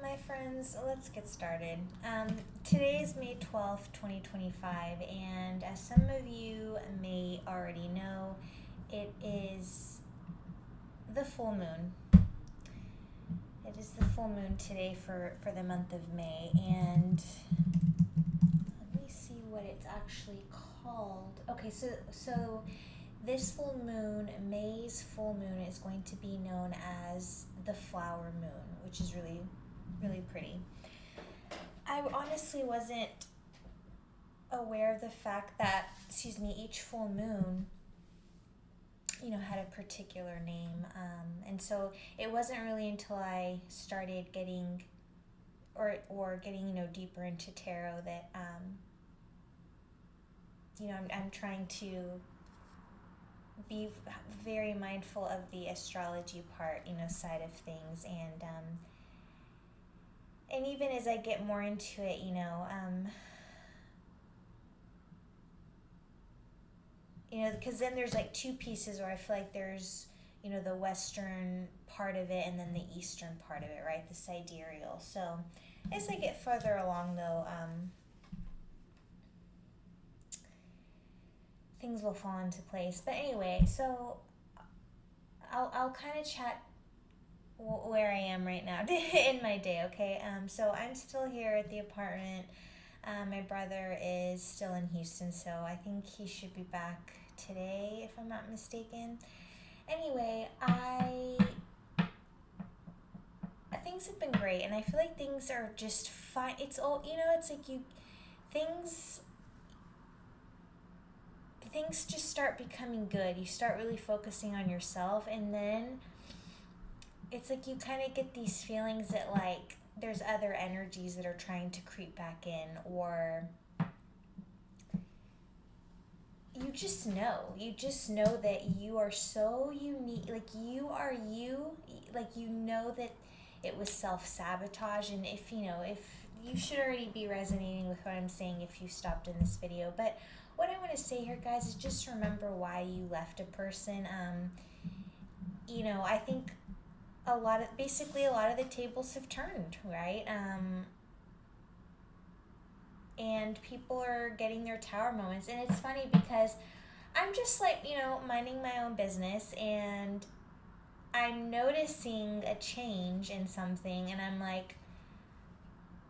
My friends, let's get started. Today is May 12th, 2025, and as some of you may already know, it is the full moon. It is the full moon today for the month of May, and let me see what it's actually called. Okay, so this full moon, May's full moon, is going to be known as the flower moon, which is really, really pretty. I honestly wasn't aware of the fact that, each full moon, had a particular name. And so it wasn't really until I started getting, or getting, deeper into tarot that, I'm trying to be very mindful of the astrology part, side of things. And even as I get more into it, because then there's like two pieces where I feel like there's, the western part of it and then the eastern part of it, right? The sidereal. So as I get further along, though, things will fall into place. But anyway, so I'll kind of chat where I am right now in my day, okay? So I'm still here at the apartment. My brother is still in Houston, so I think he should be back today, if I'm not mistaken. Anyway, things have been great, and I feel like things are just fine. It's all, it's like things things just start becoming good. You start really focusing on yourself, and then it's like you kind of get these feelings that, like, there's other energies that are trying to creep back in, or you just know that you are so unique, like you are you, like that it was self-sabotage. And if you should already be resonating with what I'm saying if you stopped in this video. But what I want to say here, guys, is just remember why you left a person. I think a lot of the tables have turned, right? And people are getting their tower moments. And it's funny because I'm just like, minding my own business, and I'm noticing a change in something, and I'm like,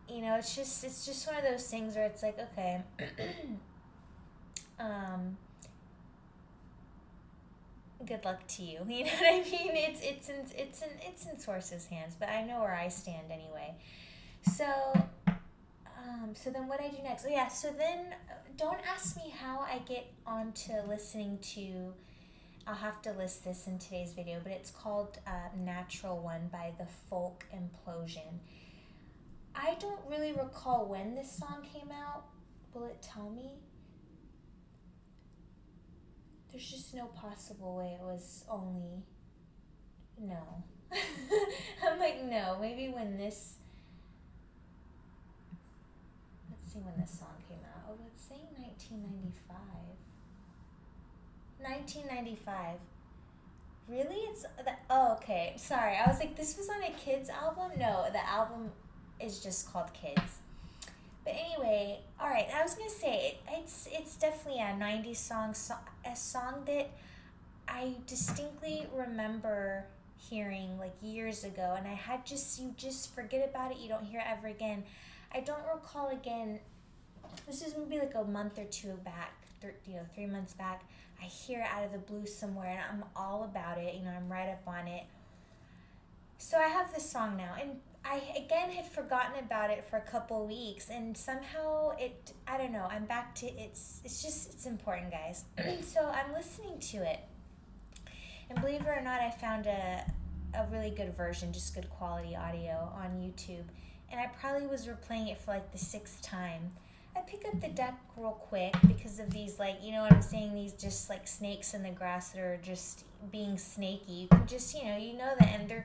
it's just one of those things where it's like, okay, good luck to you. You know what I mean? It's in Source's hands, but I know where I stand anyway. So then what I do next? Oh yeah, so then don't ask me how I get onto listening to, I'll have to list this in today's video, but it's called Natural One by The Folk Implosion. I don't really recall when this song came out. Will it tell me? There's just no possible way it was only... No. I'm like, no, maybe when this... Let's see when this song came out. Oh, it's saying 1995. 1995. Really? Oh, okay. Sorry. I was like, this was on a kid's album? No, the album is just called Kids. But anyway, all right. I was gonna say it's definitely a 90s song, a song that I distinctly remember hearing like years ago, and you just forget about it. You don't hear it ever again. I don't recall again. This is maybe like a month or two back, 3 months back. I hear it out of the blue somewhere, and I'm all about it. I'm right up on it. So I have this song now, and I again had forgotten about it for a couple weeks, and somehow I don't know, I'm back to it's important, guys. So I'm listening to it, and believe it or not, I found a really good version, just good quality audio on YouTube, and I probably was replaying it for like the 6th time. I pick up the deck real quick because of these, like, you know what I'm saying, these just like snakes in the grass that are just being snaky. You can just, that, and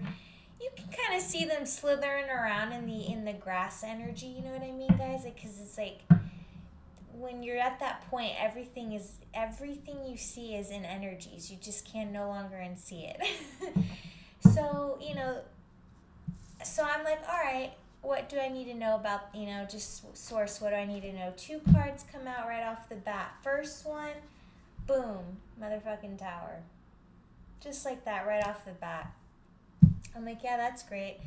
you can kind of see them slithering around in the grass energy, you know what I mean, guys? Like, because it's like, when you're at that point, everything you see is in energies. You just can no longer unsee it. So, so I'm like, all right, what do I need to know about, just source, what do I need to know? 2 cards come out right off the bat. First one, boom, motherfucking Tower. Just like that, right off the bat. I'm like, yeah, that's great.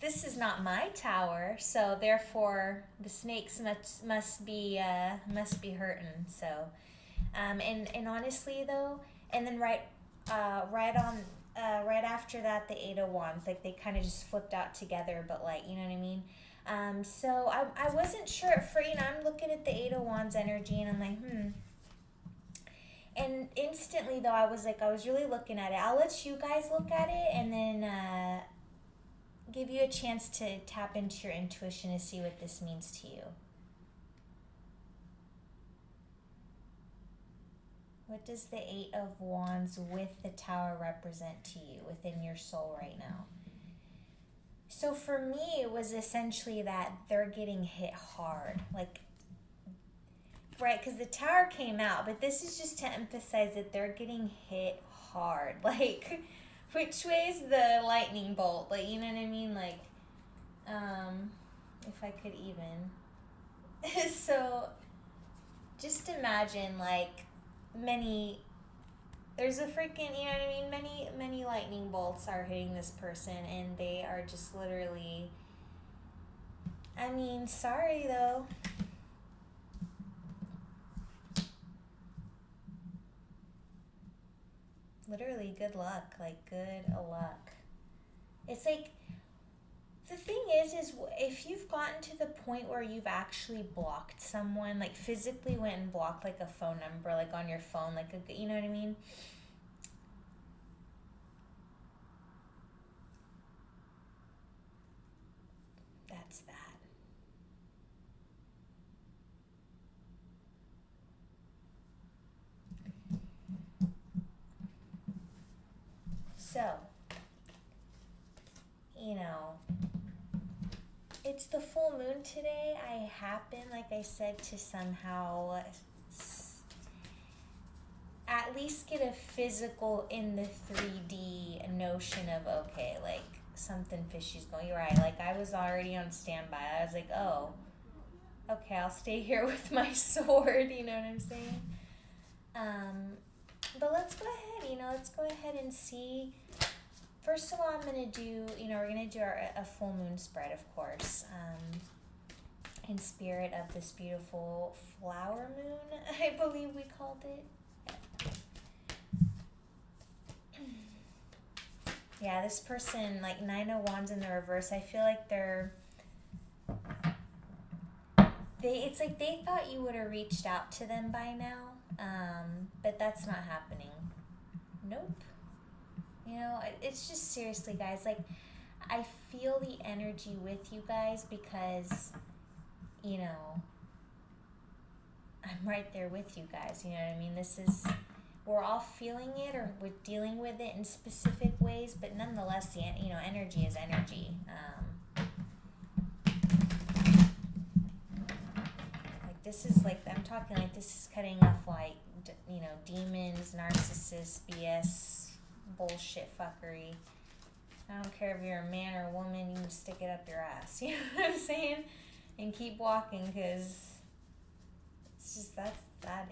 This is not my tower, so therefore the snakes must be hurting. So, and honestly though, and then right after that, the 8 of Wands, like they kind of just flipped out together, but like, you know what I mean? So I wasn't sure at first, I'm looking at the 8 of Wands energy and I'm like, And instantly though, I was really looking at it. I'll let you guys look at it and then give you a chance to tap into your intuition to see what this means to you. What does the 8 of Wands with the Tower represent to you within your soul right now? So for me, it was essentially that they're getting hit hard. Like, right, because the Tower came out, but this is just to emphasize that they're getting hit hard. Like, which way is the lightning bolt? Like, you know what I mean? Like, if I could even. So, just imagine, like, there's a freaking, you know what I mean? Many lightning bolts are hitting this person, and they are just literally, sorry though. Literally, good luck. Like, good luck. It's like, the thing is if you've gotten to the point where you've actually blocked someone, like physically went and blocked like a phone number, like on your phone, like, you know what I mean? That's that. So, it's the full moon today. I happen, like I said, to somehow at least get a physical in the 3D notion of, okay, like something fishy's going. You're right. Like I was already on standby. I was like, oh, okay, I'll stay here with my sword. You know what I'm saying? But let's go ahead. Let's go ahead and see. First of all, I'm going to do, we're going to do a full moon spread, of course, in spirit of this beautiful flower moon, I believe we called it. Yeah, this person, like 9 of Wands in the reverse, I feel like it's like they thought you would have reached out to them by now, but that's not happening. Nope. It's just seriously, guys, like, I feel the energy with you guys because, I'm right there with you guys, you know what I mean? We're all feeling it or we're dealing with it in specific ways, but nonetheless, the energy is energy. Like, this is, like, I'm talking like this is cutting off, like, demons, narcissists, BS, bullshit fuckery. I don't care if you're a man or a woman, you can stick it up your ass. You know what I'm saying? And keep walking, because it's just that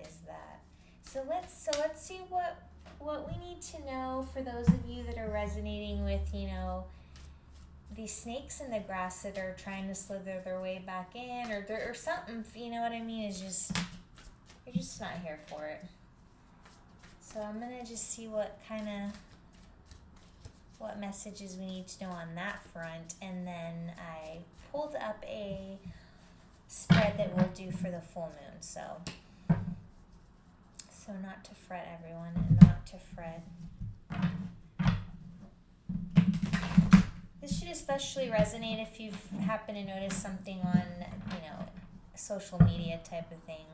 is that. So let's see what we need to know for those of you that are resonating with, these snakes in the grass that are trying to slither their way back in or something, you know what I mean, is just, you're just not here for it. So I'm going to just see what messages we need to know on that front. And then I pulled up a spread that we'll do for the full moon. So not to fret, everyone, and not to fret. This should especially resonate if you've happened to notice something on, social media type of thing.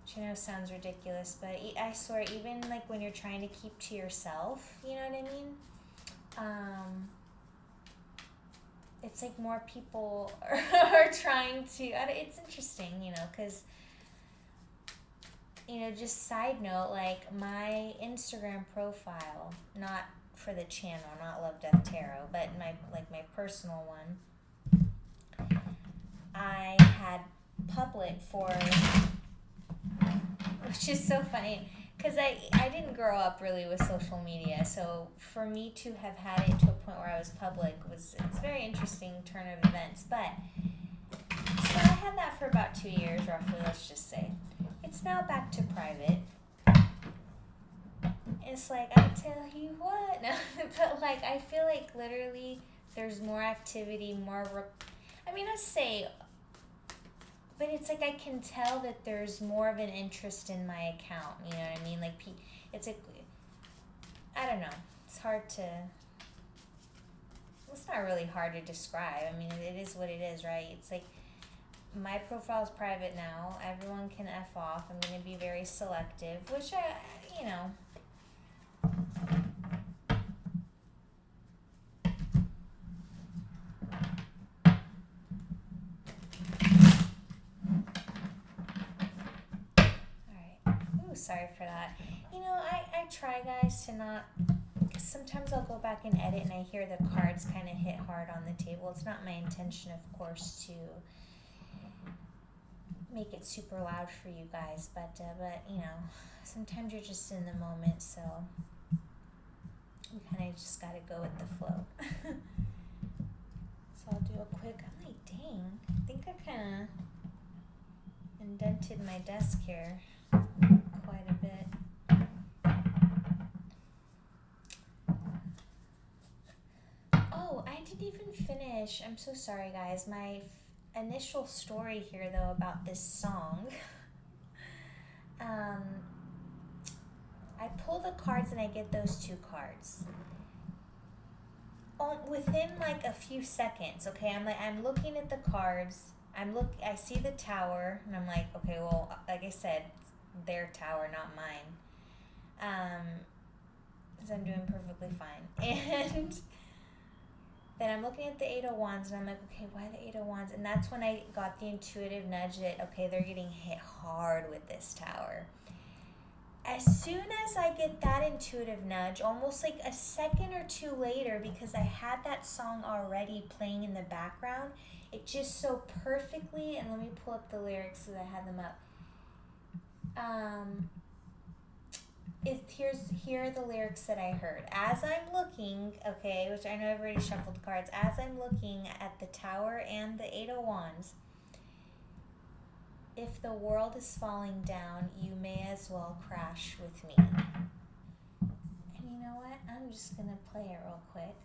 Which I know sounds ridiculous, but I swear, even like when you're trying to keep to yourself, you know what I mean? It's like more people are trying to, it's interesting, because, just side note, like my Instagram profile, not for the channel, not Love Death Tarot, but my personal one, I had public for, which is so funny because I didn't grow up really with social media, so for me to have had it to a point where I was public it's a very interesting turn of events. But so I had that for about 2 years roughly, let's just say. It's now back to private. It's like, I tell you what, no, but like I feel like literally there's more activity, I say, but it's like I can tell that there's more of an interest in my account, you know what I mean? Like, it's like, I don't know, it's hard to, it's not really hard to describe. I mean, it is what it is, right? It's like, my profile's private now, everyone can F off, I'm going to be very selective, which you know, sorry for that. You know, I try, guys, to not, because sometimes I'll go back and edit and I hear the cards kind of hit hard on the table. It's not my intention, of course, to make it super loud for you guys, but you know, sometimes you're just in the moment, so you kind of just got to go with the flow. So I'll do a quick, I'm like, dang, I think I kind of indented my desk here quite a bit. Oh, I didn't even finish. I'm so sorry, guys. My initial story here, though, about this song. I pull the cards and I get those 2 cards. Within like a few seconds, okay? I'm looking at the cards. I see the tower, and I'm like, okay, well, like I said, their tower, not mine. Because I'm doing perfectly fine. And then I'm looking at the 8 of Wands, and I'm like, okay, why the 8 of Wands? And that's when I got the intuitive nudge that, okay, they're getting hit hard with this tower. As soon as I get that intuitive nudge, almost like a second or 2 later, because I had that song already playing in the background, it just so perfectly, and let me pull up the lyrics so that I have them up. Here are the lyrics that I heard. As I'm looking, okay, which I know I've already shuffled the cards, as I'm looking at the tower and the 8 of Wands, if the world is falling down, you may as well crash with me. And you know what? I'm just going to play it real quick.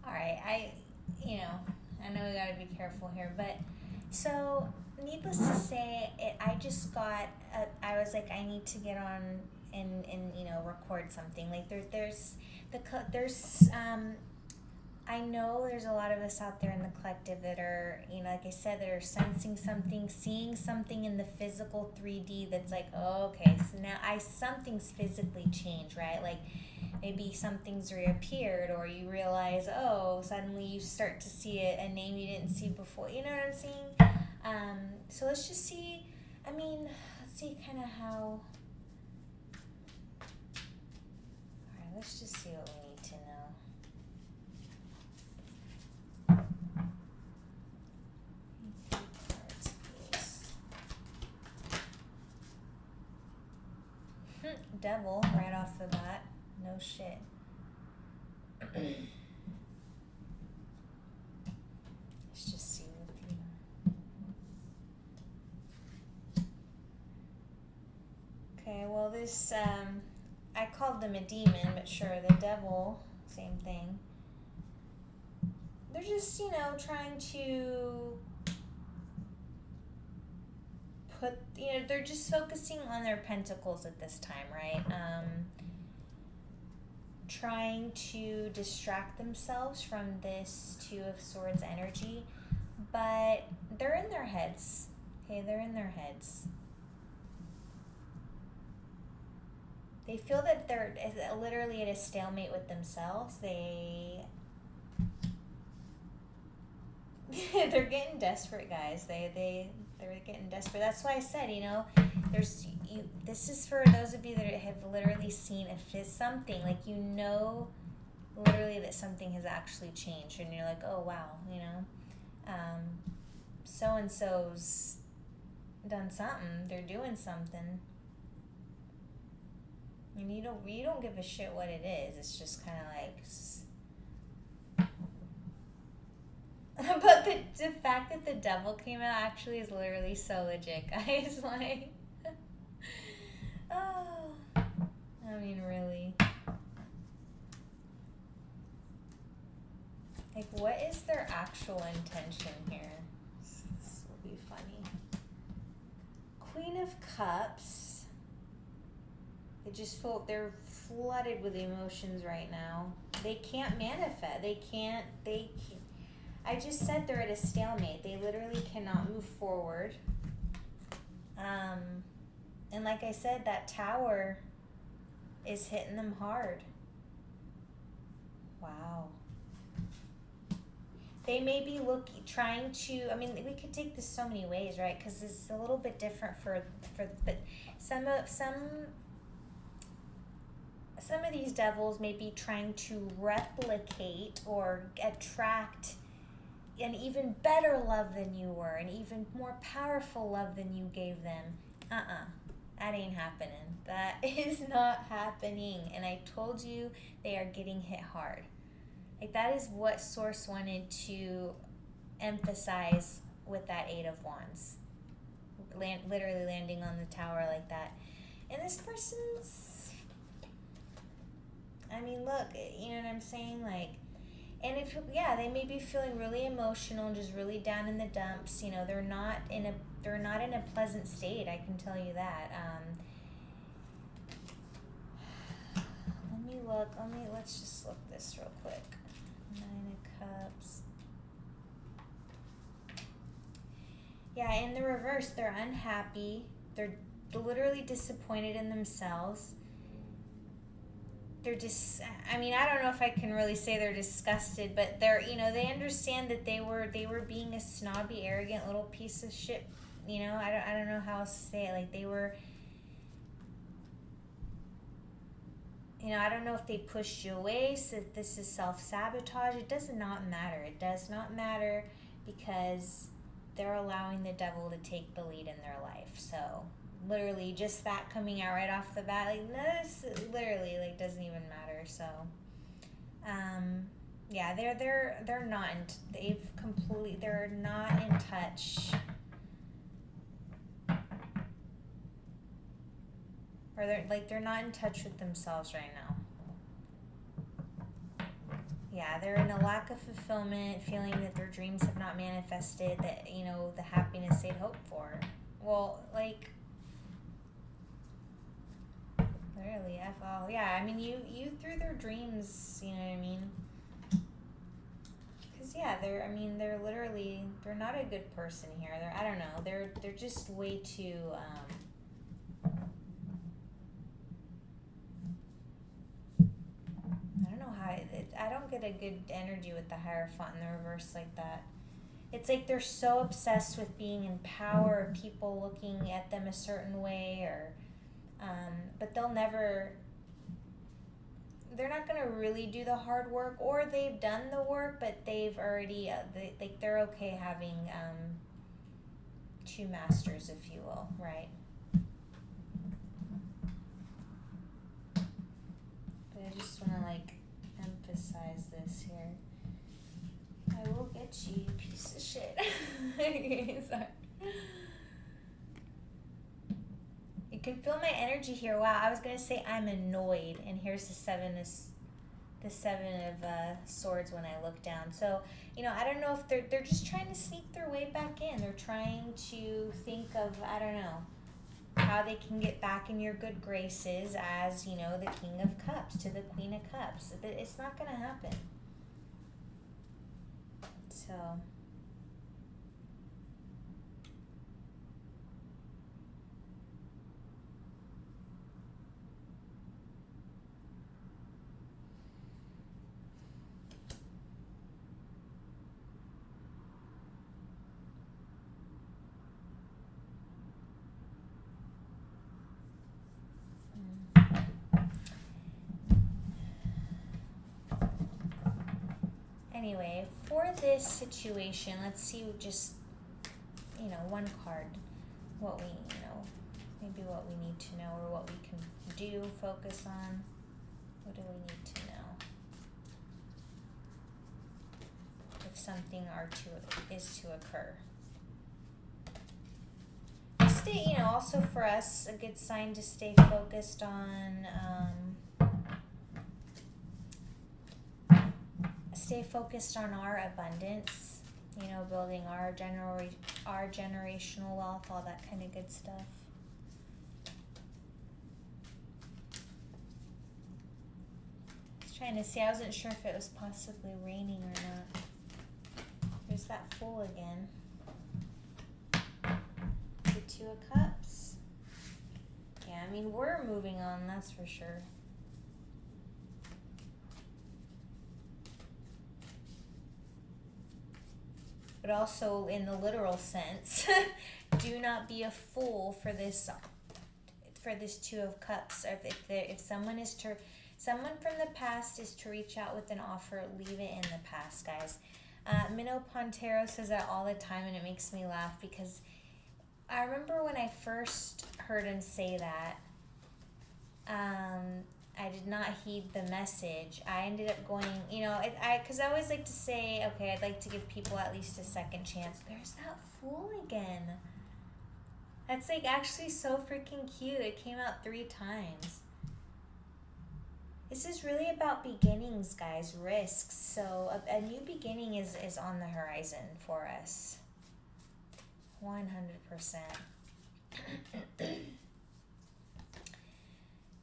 Alright, I know we gotta be careful here, but so needless to say, I just got, I was like, I need to get on and record something. Like there's I know there's a lot of us out there in the collective that are, like I said, that are sensing something, seeing something in the physical 3D that's like, oh, okay, so now something's physically changed, right? Like maybe something's reappeared, or you realize, oh, suddenly you start to see a name you didn't see before. You know what I'm saying? So let's just see, let's see kind of how, alright, let's just see what we need to know. Devil, right off the bat. No shit. Let's just see with you. Okay, well this, I called them a demon, but sure, the devil, same thing. They're just, trying to they're just focusing on their pentacles at this time, right? Trying to distract themselves from this 2 of Swords energy, but they're in their heads. Okay, they're in their heads. They feel that they're literally at a stalemate with themselves. They're getting desperate, guys. They're getting desperate. That's why I said, there's you. This is for those of you that have literally seen if it's something like literally that something has actually changed, and you're like, oh wow, so and so's done something. They're doing something, and you don't give a shit what it is. It's just kind of like. But the fact that the devil came out actually is literally so legit, guys. Like, oh, I mean, really. Like, what is their actual intention here? This will be funny. Queen of Cups. They're flooded with emotions right now. They can't manifest. They can't. I just said they're at a stalemate. They literally cannot move forward. And like I said, that tower is hitting them hard. Wow. They may be trying to, I mean, we could take this so many ways, right? Because it's a little bit different but some of these devils may be trying to replicate or attract an even better love than you were, an even more powerful love than you gave them. That ain't happening. That is not happening. And I told you they are getting hit hard. Like, that is what Source wanted to emphasize with that Eight of Wands. Literally landing on the tower like that. And this person's, I mean, look, you know what I'm saying? Like, and they may be feeling really emotional and just really down in the dumps. They're not in a pleasant state. I can tell you that. Let me look. Let's just look this real quick. Nine of Cups. Yeah, in the reverse, they're unhappy. They're literally disappointed in themselves. They're just, I mean, I don't know if I can really say they're disgusted, but they understand that they were being a snobby, arrogant little piece of shit. I don't know how else to say it. Like, they were, I don't know if they pushed you away, so this is self-sabotage. It does not matter. It does not matter, because they're allowing the devil to take the lead in their life. So, literally, just that coming out right off the bat, like, this literally, like, doesn't even matter. So, yeah, they're not they're not in touch, or they're not in touch with themselves right now. Yeah, they're in a lack of fulfillment, feeling that their dreams have not manifested, that, the happiness they'd hoped for. Well, like, really, F all. Yeah, I mean, you threw their dreams, you know what I mean? Because, yeah, they're literally, they're not a good person here. I don't know, they're just way too, I don't know how, I don't get a good energy with the Hierophant in the reverse like that. It's like they're so obsessed with being in power, people looking at them a certain way, or but they're not going to really do the hard work, or they've done the work, but they've already, they're okay having two masters, if you will, right? But I just want to, emphasize this here. I will get you, you piece of shit. Sorry. You can feel my energy here. Wow, I was gonna say I'm annoyed, and here's the seven of swords when I look down. So, I don't know if they're just trying to sneak their way back in. They're trying to think of, I don't know, how they can get back in your good graces as, the King of Cups to the Queen of Cups. It's not gonna happen. So, anyway, for this situation, let's see just, one card. What we, maybe what we need to know or what we can do, focus on. What do we need to know? If something is to occur. Stay, also for us, a good sign to stay focused on, our abundance, building our generational wealth, all that kind of good stuff. I was trying to see, I wasn't sure if it was possibly raining or not. There's that Fool again. The Two of Cups. Yeah, I mean, we're moving on, that's for sure. But also in the literal sense, do not be a fool for this Two of Cups. If someone from the past is to reach out with an offer, leave it in the past, guys. Minnow Pontero says that all the time, and it makes me laugh because I remember when I first heard him say that, I did not heed the message. I ended up going, because I always like to say, okay, I'd like to give people at least a second chance. There's that Fool again. That's like actually so freaking cute. It came out 3 times. This is really about beginnings, guys, risks. So a new beginning is on the horizon for us. 100%.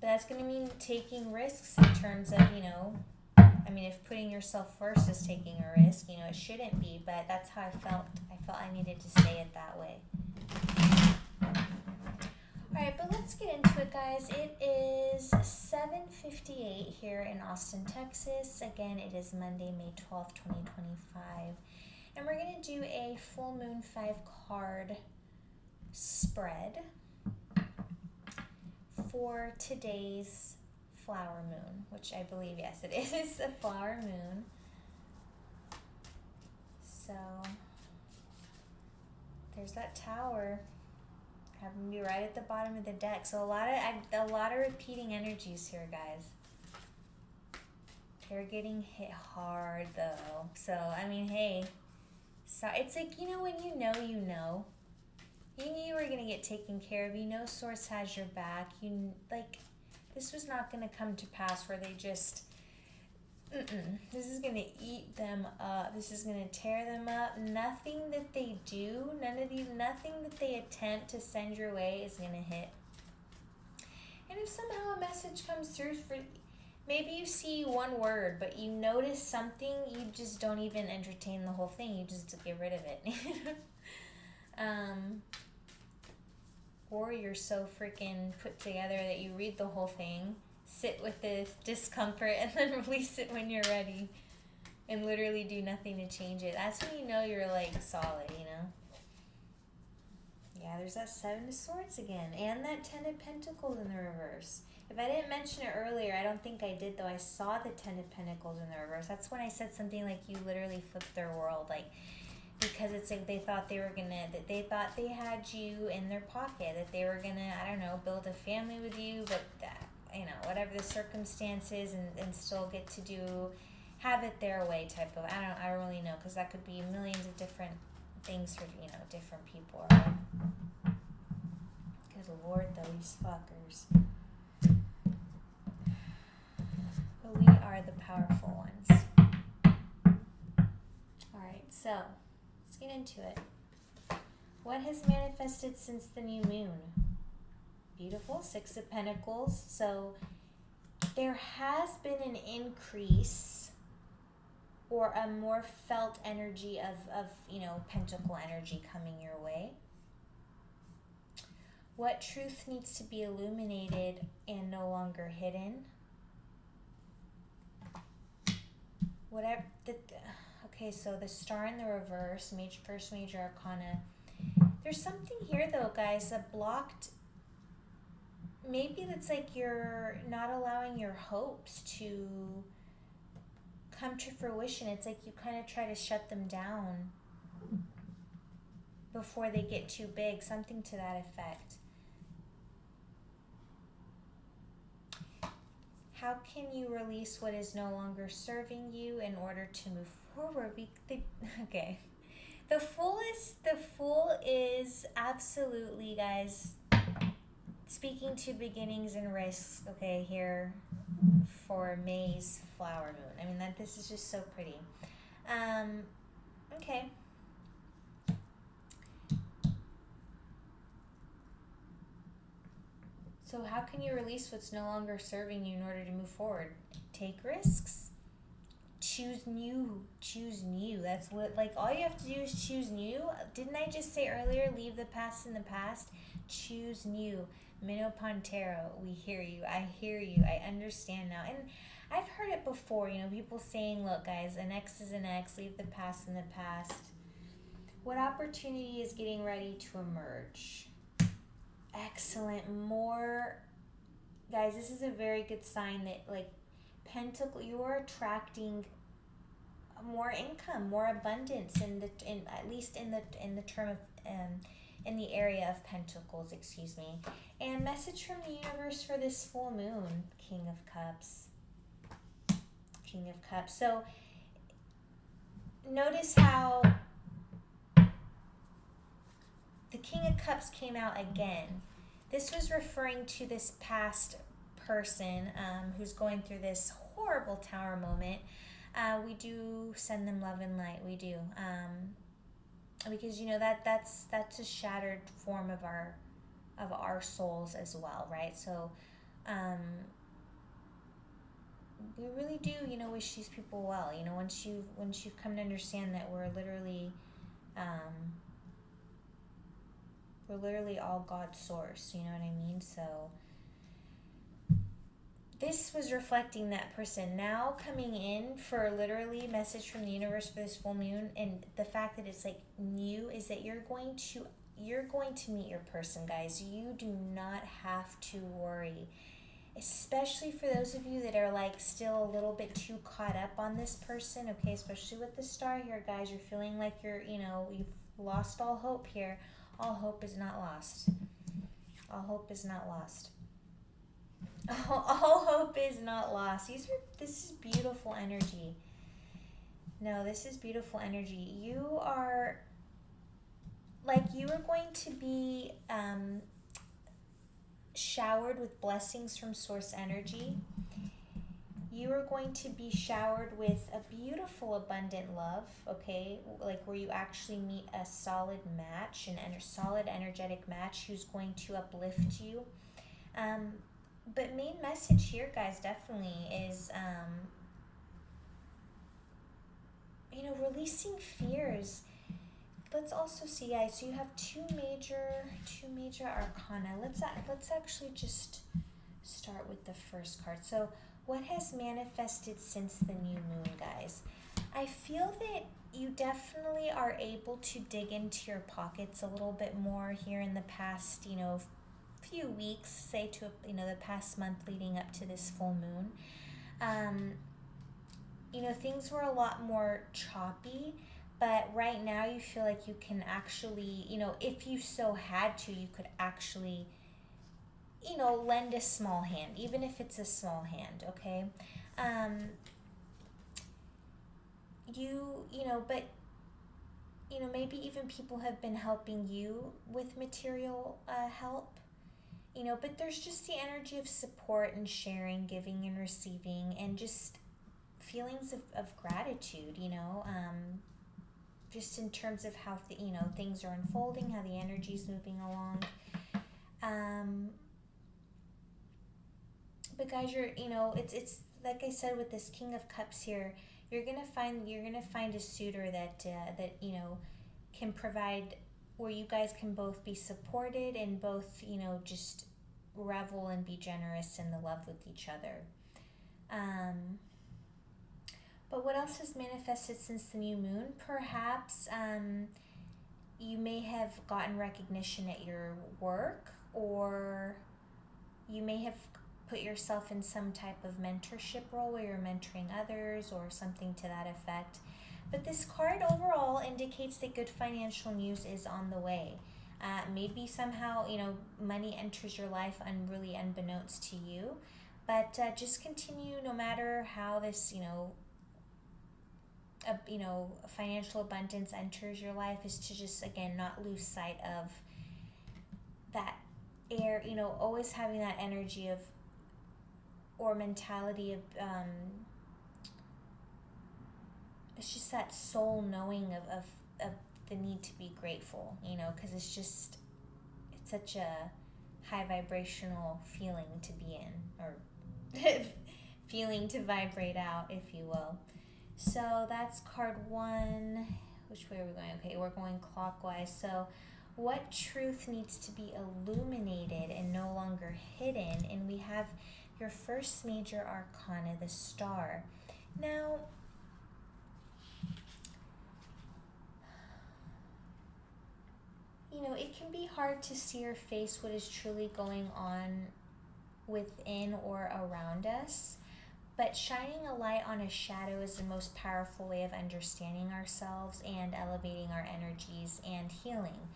But that's going to mean taking risks in terms of, if putting yourself first is taking a risk, it shouldn't be, but that's how I felt. I felt I needed to say it that way. Alright, but let's get into it, guys. It is 7:58 here in Austin, Texas. Again, it is Monday, May 12th, 2025. And we're going to do a full moon 5-card spread for today's flower moon, which I believe, yes, it is a flower moon. So there's that Tower. Having to be right at the bottom of the deck. So a lot of repeating energies here, guys. They're getting hit hard though. So hey. So it's like, when you know. You knew you were gonna get taken care of. Source has your back. This was not gonna come to pass where they just this is gonna eat them up. This is gonna tear them up. Nothing that they do, nothing that they attempt to send your way is gonna hit. And if somehow a message comes through for, maybe you see one word, but you notice something, you just don't even entertain the whole thing. You just get rid of it. Or you're so freaking put together that you read the whole thing, sit with the discomfort, and then release it when you're ready. And literally do nothing to change it. That's when you know you're solid, Yeah, there's that 7 of Swords again. And that 10 of Pentacles in the reverse. If I didn't mention it earlier, I don't think I did, though. I saw the 10 of Pentacles in the reverse. That's when I said something like you literally flipped their world. Because it's like they thought they thought they had you in their pocket. That they were going to, build a family with you. But, whatever the circumstances and still get to have it their way type of, I don't really know. Because that could be millions of different things for, different people, right? Good Lord, these fuckers. But we are the powerful ones. Alright, so let's get into it. What has manifested since the new moon? Beautiful, 6 of Pentacles. So there has been an increase or a more felt energy of pentacle energy coming your way. What truth needs to be illuminated and no longer hidden? Okay, so the Star in the reverse, first major arcana. There's something here though, guys, that blocked. Maybe that's like you're not allowing your hopes to come to fruition, it's like you kind of try to shut them down before they get too big, something to that effect. How can you release what is no longer serving you in order to move forward? Okay. The Fool is absolutely, guys, speaking to beginnings and risks, okay, here for May's flower moon. I mean, this is just so pretty. Okay. So how can you release what's no longer serving you in order to move forward? Take risks. Choose new. That's what, like, all you have to do is choose new. Didn't I just say earlier, leave the past in the past? Choose new. Minnow Pontero, we hear you. I hear you. I understand now. And I've heard it before, people saying, look, guys, an X is an X, leave the past in the past. What opportunity is getting ready to emerge? Excellent. More, guys, this is a very good sign that, like, Pentacle, you are attracting more income, more abundance in at least in the term of in the area of Pentacles, excuse me. And message from the universe for this full moon, King of Cups. So notice how the King of Cups came out again. This was referring to this past person who's going through this horrible tower moment. We do send them love and light. We do, because that's a shattered form of our souls as well, right? So, we really do, wish these people well. Once you've come to understand that we're literally all God's source. You know what I mean? So this was reflecting that person now coming in for literally message from the universe for this full moon, and the fact that it's like new is that you're going to meet your person, guys. You do not have to worry, especially for those of you that are like still a little bit too caught up on this person, okay? Especially with the star here, guys. You're feeling like you've lost all hope here. All hope is not lost. All hope is not lost. All hope is not lost. This is beautiful energy. No, this is beautiful energy. You are going to be showered with blessings from source energy. You are going to be showered with a beautiful, abundant love, okay? Like where you actually meet a solid match, a solid energetic match who's going to uplift you. But main message here, guys, definitely is, releasing fears. Let's also see, guys, so you have two major arcana. Let's actually just start with the first card. So what has manifested since the new moon, guys? I feel that you definitely are able to dig into your pockets a little bit more here in the past, few weeks, say to the past month leading up to this full moon. Things were a lot more choppy, but right now you feel like you can actually, if you so had to, you could actually lend a small hand, even if it's a small hand, okay? But maybe even people have been helping you with material help, but there's just the energy of support and sharing, giving and receiving, and just feelings of gratitude, just in terms of how things are unfolding, how the energy's moving along. But guys, it's like I said with this King of Cups here, you're gonna find a suitor that can provide, where you guys can both be supported and both just revel and be generous in the love with each other. But what else has manifested since the new moon? Perhaps you may have gotten recognition at your work, or you may have put yourself in some type of mentorship role where you're mentoring others or something to that effect. But this card overall indicates that good financial news is on the way. Maybe somehow, money enters your life really unbeknownst to you. But just continue, no matter how this, financial abundance enters your life, is to just, again, not lose sight of that air, always having that energy of, or mentality of, it's just that soul knowing of the need to be grateful, because it's such a high vibrational feeling to be in, or feeling to vibrate out, if you will. So that's card 1. Which way are we going? Okay, we're going clockwise. So what truth needs to be illuminated and no longer hidden? And we have your first major arcana, the Star. Now, it can be hard to see or face what is truly going on within or around us, but shining a light on a shadow is the most powerful way of understanding ourselves and elevating our energies and healing.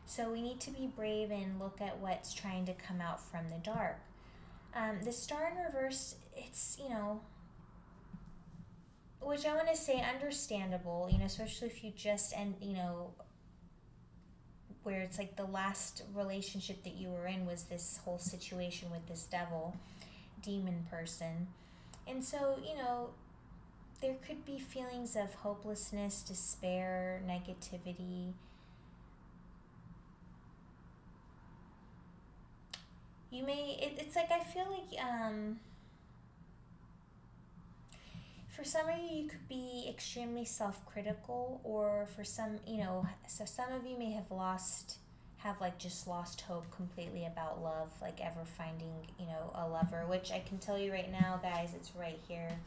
So we need to be brave and look at what's trying to come out from the dark. The Star in reverse, it's, which I want to say understandable, especially if you just, where it's like the last relationship that you were in was this whole situation with this demon person. And so, there could be feelings of hopelessness, despair, negativity. It's like, I feel like, for some of you could be extremely self-critical, or for some, so some of you may have just lost hope completely about love, like ever finding, a lover, which I can tell you right now, guys, it's right here.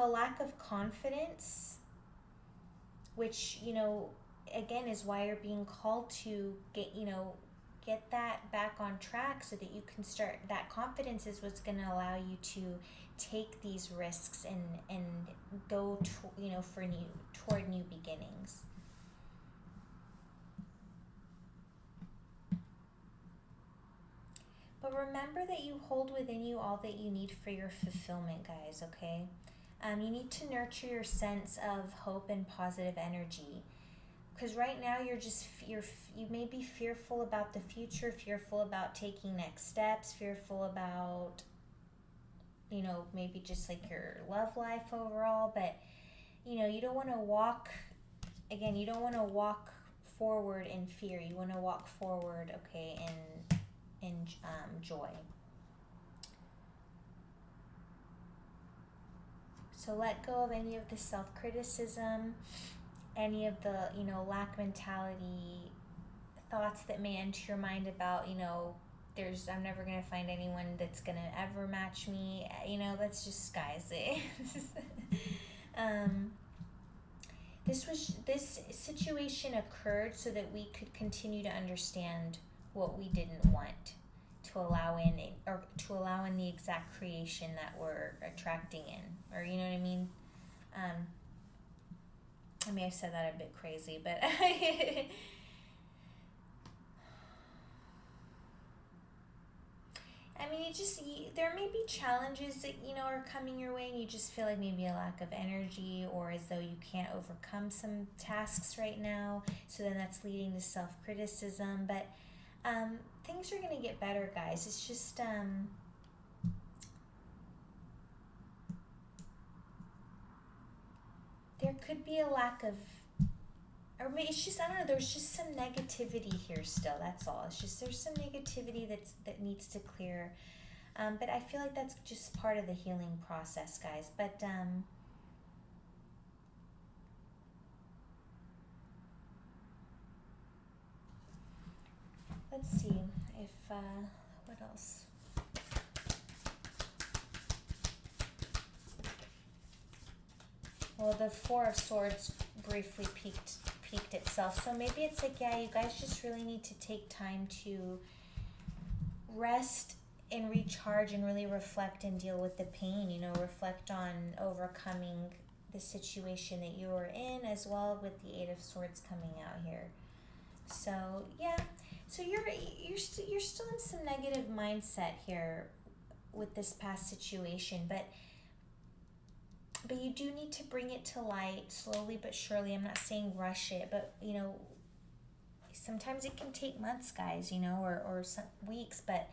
A lack of confidence, which, again, is why you're being called to get that back on track, so that you can start, that confidence is what's going to allow you to take these risks and go toward new beginnings. But remember that you hold within you all that you need for your fulfillment, guys, okay? You need to nurture your sense of hope and positive energy. Because right now you may be fearful about the future, fearful about taking next steps, fearful about, maybe just like your love life overall. But, you don't want to walk forward in fear. You want to walk forward, okay, in joy. So let go of any of the self-criticism, any of the, lack mentality thoughts that may enter your mind about, I'm never going to find anyone that's going to ever match me. That's just guys. This situation occurred so that we could continue to understand what we didn't want, to allow in the exact creation that we're attracting in, or you know what I mean? I may have said that a bit crazy, but there may be challenges that, are coming your way, and you just feel like maybe a lack of energy, or as though you can't overcome some tasks right now. So then that's leading to self-criticism. But things are going to get better, guys. It's just, there could be a lack of, or maybe it's just, I don't know, there's just some negativity here still, that's all. It's just, there's some negativity that needs to clear. But I feel like that's just part of the healing process, guys. But, let's see if, what else? Well, the Four of Swords briefly peaked itself. So maybe it's like, yeah, you guys just really need to take time to rest and recharge and really reflect and deal with the pain, you know, reflect on overcoming the situation that you were in, as well with the Eight of Swords coming out here. So yeah, so you're still in some negative mindset here with this past situation, but you do need to bring it to light slowly but surely. I'm not saying rush it, but you know, sometimes it can take months, guys, you know, or some weeks, but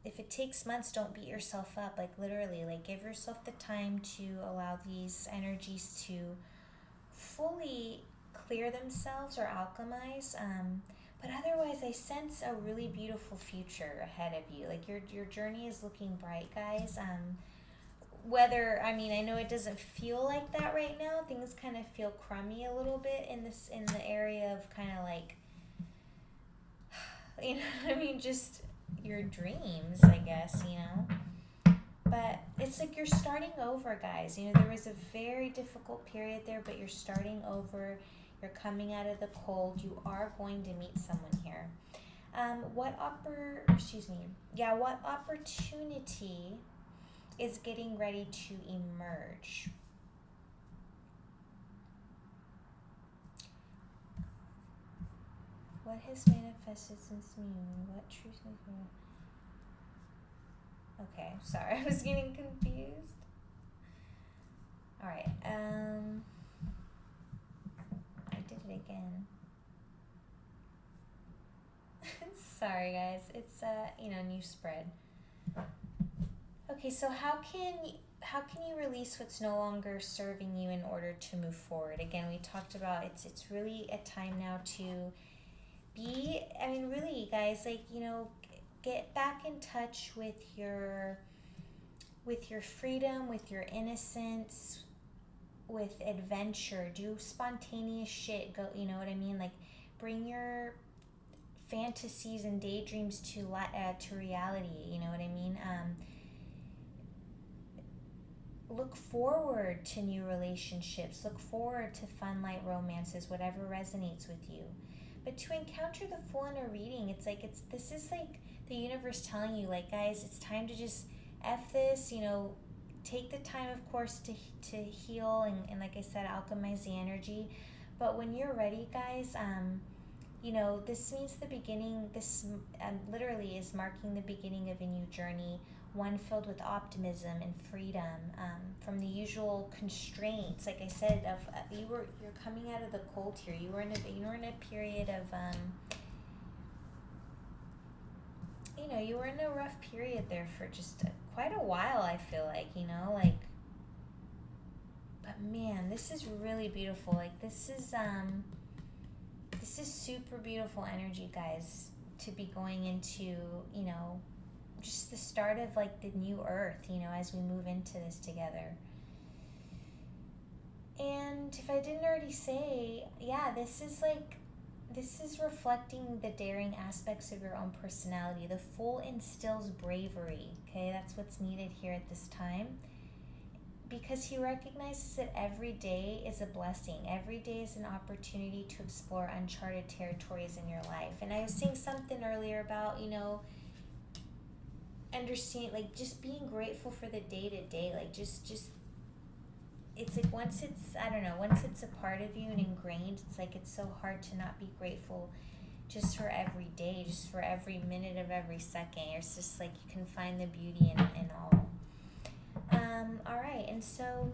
if it takes months, don't beat yourself up. Like literally, like give yourself the time to allow these energies to fully clear themselves or alchemize. But otherwise, I sense a really beautiful future ahead of you. Like your journey is looking bright, guys. Whether, I mean, I know it doesn't feel like that right now. Things kind of feel crummy a little bit in the area of kind of like, you know what I mean, just your dreams, I guess, you know. But it's like you're starting over, guys. You know, there was a very difficult period there, but you're starting over. You're coming out of the cold. You are going to meet someone here. What opportunity is getting ready to emerge? What has manifested since Moon? What truth has been... Okay, sorry, I was getting confused. Alright, I did it again. Sorry, guys. It's new spread. Okay, so how can you release what's no longer serving you in order to move forward? Again, we talked about it's really a time now to be, I mean, really, guys, like, you know, get back in touch with your freedom, with your innocence, with adventure. Do spontaneous shit. Go, you know what I mean? Like, bring your fantasies and daydreams to reality. You know what I mean? Look forward to new relationships. Look forward to fun, light romances, whatever resonates with you. But to encounter the Fool in a reading, it's like this is like the universe telling you, like, guys, it's time to just F this, you know, take the time, of course, to heal and like I said, alchemize the energy. But when you're ready, guys, you know, this means the beginning, this literally is marking the beginning of a new journey, one filled with optimism and freedom from the usual constraints. Like I said, of you're coming out of the cold here. You were in a period of you were in a rough period there for just quite a while. I feel like, you know, like, but man, this is really beautiful. Like this is super beautiful energy, guys, to be going into, you know, just the start of like the new earth, you know, as we move into this together. And if I didn't already say, yeah, this is reflecting the daring aspects of your own personality. The Fool instills bravery, okay? That's what's needed here at this time. Because he recognizes that every day is a blessing. Every day is an opportunity to explore uncharted territories in your life. And I was saying something earlier about, you know, understand, like, just being grateful for the day-to-day. Like, just it's like once it's a part of you and ingrained, it's like it's so hard to not be grateful just for every day, just for every minute of every second. It's just like you can find the beauty in all. All right, and so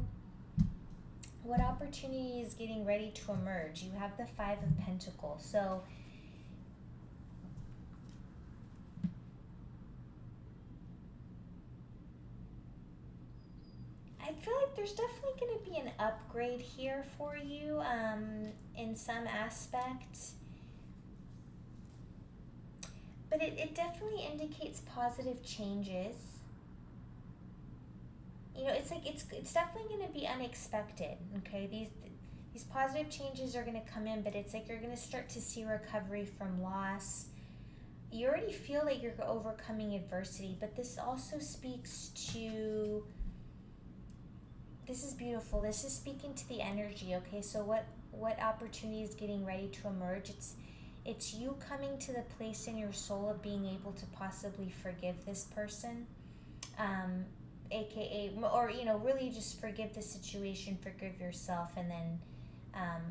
what opportunity is getting ready to emerge? You have the Five of Pentacles. So I feel like there's definitely going to be an upgrade here for you in some aspects. But it definitely indicates positive changes. You know, it's like it's definitely going to be unexpected, okay? These positive changes are going to come in, but it's like you're going to start to see recovery from loss. You already feel like you're overcoming adversity, but this also speaks to... This is beautiful. This is speaking to the energy, okay? So what opportunity is getting ready to emerge? It's you coming to the place in your soul of being able to possibly forgive this person, um, aka, or really just forgive the situation, forgive yourself, and then um,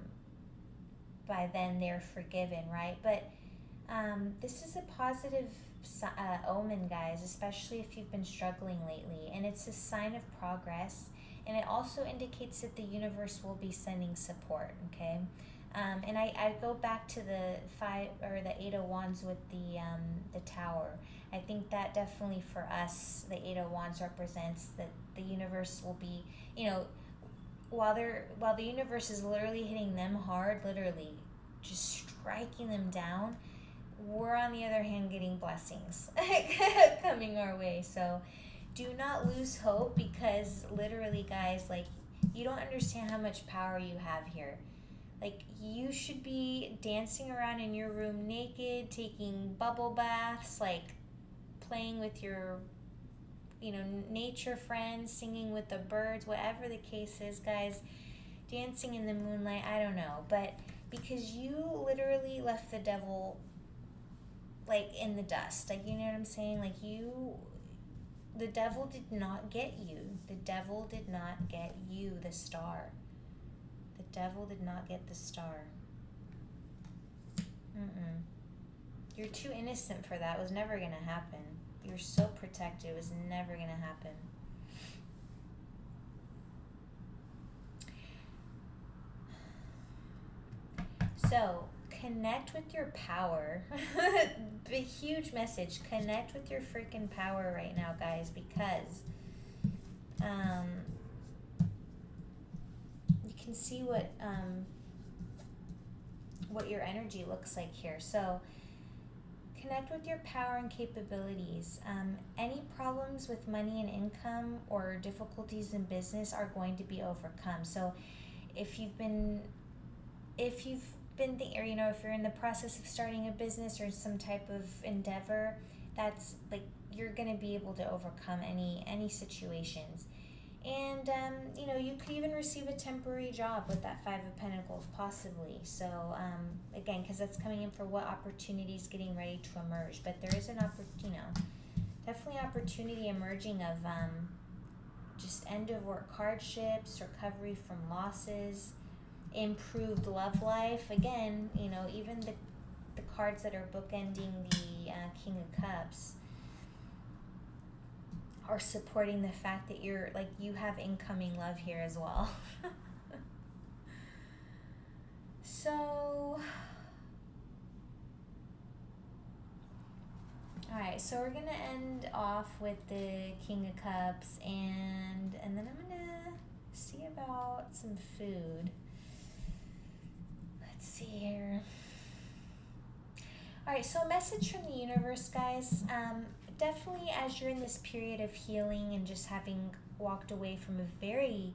by then they're forgiven, right? But this is a positive omen, guys, especially if you've been struggling lately, and it's a sign of progress, and it also indicates that the universe will be sending support. Okay. And I go back to the five or the eight of wands with the tower. I think that definitely for us, the eight of wands represents that the universe will be, while the universe is literally hitting them hard, literally just striking them down, we're on the other hand getting blessings coming our way. So do not lose hope, because literally, guys, like, you don't understand how much power you have here. Like, you should be dancing around in your room naked, taking bubble baths, like playing with your nature friends, singing with the birds, whatever the case is, guys, dancing in the moonlight, I don't know. But because you literally left the devil, like, in the dust, like, you know what I'm saying? Like, the devil did not get you. The devil did not get you, the star. The devil did not get the star. You're too innocent for that. It was never going to happen. You're so protected. It was never going to happen. So, connect with your power. The huge message. Connect with your freaking power right now, guys, because you can see what your energy looks like here. So, connect with your power and capabilities. Any problems with money and income or difficulties in business are going to be overcome. So, if you've been if you're in the process of starting a business or some type of endeavor, that's like, you're going to be able to overcome any situations. And you could even receive a temporary job with that Five of Pentacles, possibly. So again, because that's coming in for what opportunities getting ready to emerge. But there is an definitely opportunity emerging of just end of work hardships, recovery from losses, improved love life. Again, even the cards that are bookending the King of Cups are supporting the fact that you have incoming love here as well. So, alright, so we're gonna end off with the King of Cups, and then I'm gonna see about some food. Let's see here. Alright, so a message from the universe, guys. Definitely, as you're in this period of healing and just having walked away from a very,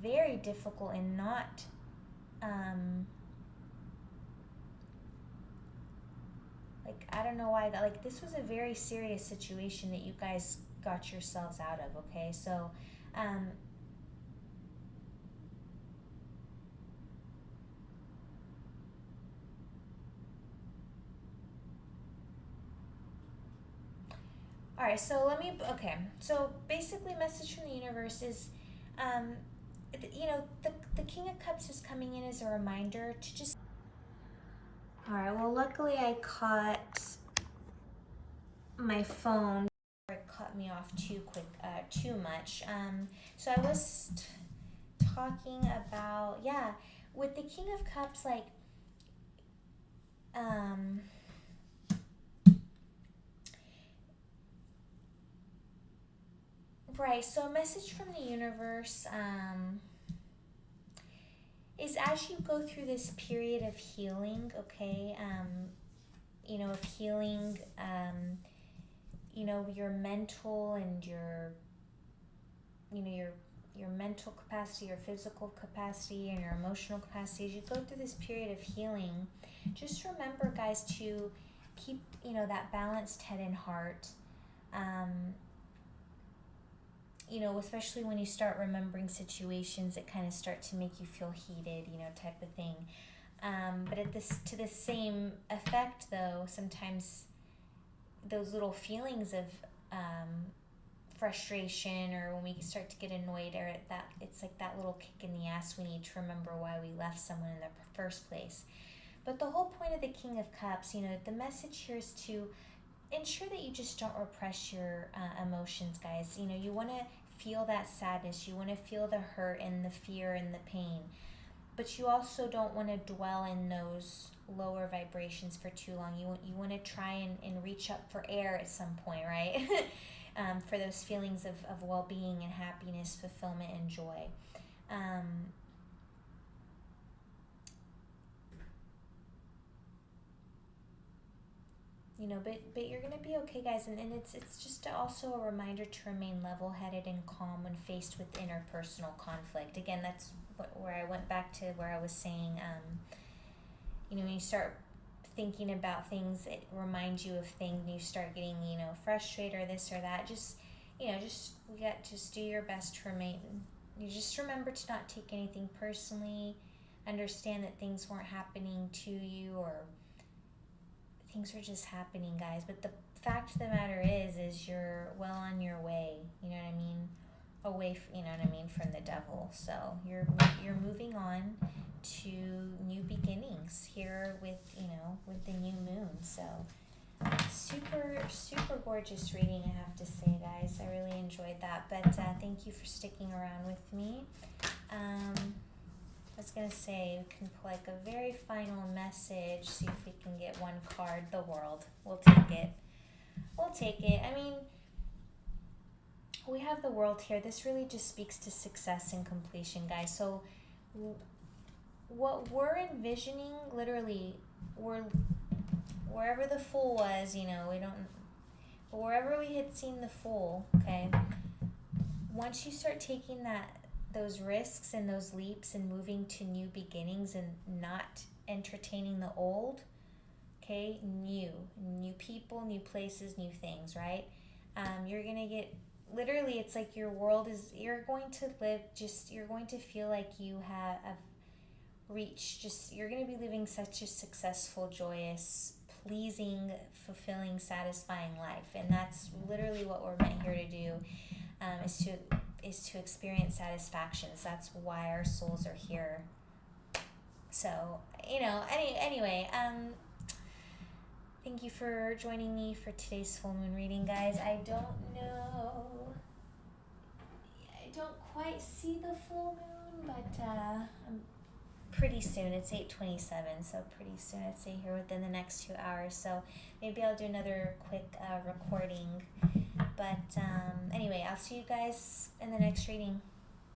very difficult and not I don't know why, this was a very serious situation that you guys got yourselves out of. Okay, so all right, so so basically, message from the universe is, the King of Cups is coming in as a reminder to just. All right, well, luckily I caught my phone before it cut me off too much. So I was talking about, with the King of Cups, right, so a message from the universe is, as you go through this period of healing, okay, of healing, your mental and your mental capacity, your physical capacity, and your emotional capacity, as you go through this period of healing, just remember, guys, to keep, that balanced head and heart. Especially when you start remembering situations that kind of start to make you feel heated, type of thing. But to the same effect, though, sometimes those little feelings of frustration, or when we start to get annoyed, or that it's like that little kick in the ass we need to remember why we left someone in the first place. But the whole point of the King of Cups, the message here is to ensure that you just don't repress your emotions, guys. You want to feel that sadness, you want to feel the hurt and the fear and the pain, but you also don't want to dwell in those lower vibrations for too long. You want to try and reach up for air at some point, right? For those feelings of well-being and happiness, fulfillment, and joy. But you're gonna be okay, guys, and it's just also a reminder to remain level-headed and calm when faced with interpersonal conflict. Again, that's where I went back to where I was saying, when you start thinking about things, it reminds you of things, and you start getting frustrated or this or that. Just do your best to remain. You just remember to not take anything personally. Understand that things weren't happening to you, or things are just happening, guys. But the fact of the matter is you're well on your way. You know what I mean? Away, from the devil. So you're moving on to new beginnings here with the new moon. So super gorgeous reading, I have to say, guys. I really enjoyed that. But thank you for sticking around with me. I was going to say, we can pull like a very final message, see if we can get one card. The World. We'll take it. I mean, we have the World here. This really just speaks to success and completion, guys. So what we're envisioning, literally, wherever the Fool was, but wherever we had seen the Fool, okay, once you start taking those risks and those leaps and moving to new beginnings and not entertaining the old, okay, new people, new places, new things, right? You're going to get, literally, it's like you're going to feel like you have reached, you're going to be living such a successful, joyous, pleasing, fulfilling, satisfying life. And that's literally what we're meant here to do, is to experience satisfactions. That's why our souls are here. So, anyway, thank you for joining me for today's full moon reading, guys. I don't quite see the full moon, but pretty soon. It's 8:27, so pretty soon, I'd say, here within the next 2 hours. So maybe I'll do another quick recording. But anyway, I'll see you guys in the next reading.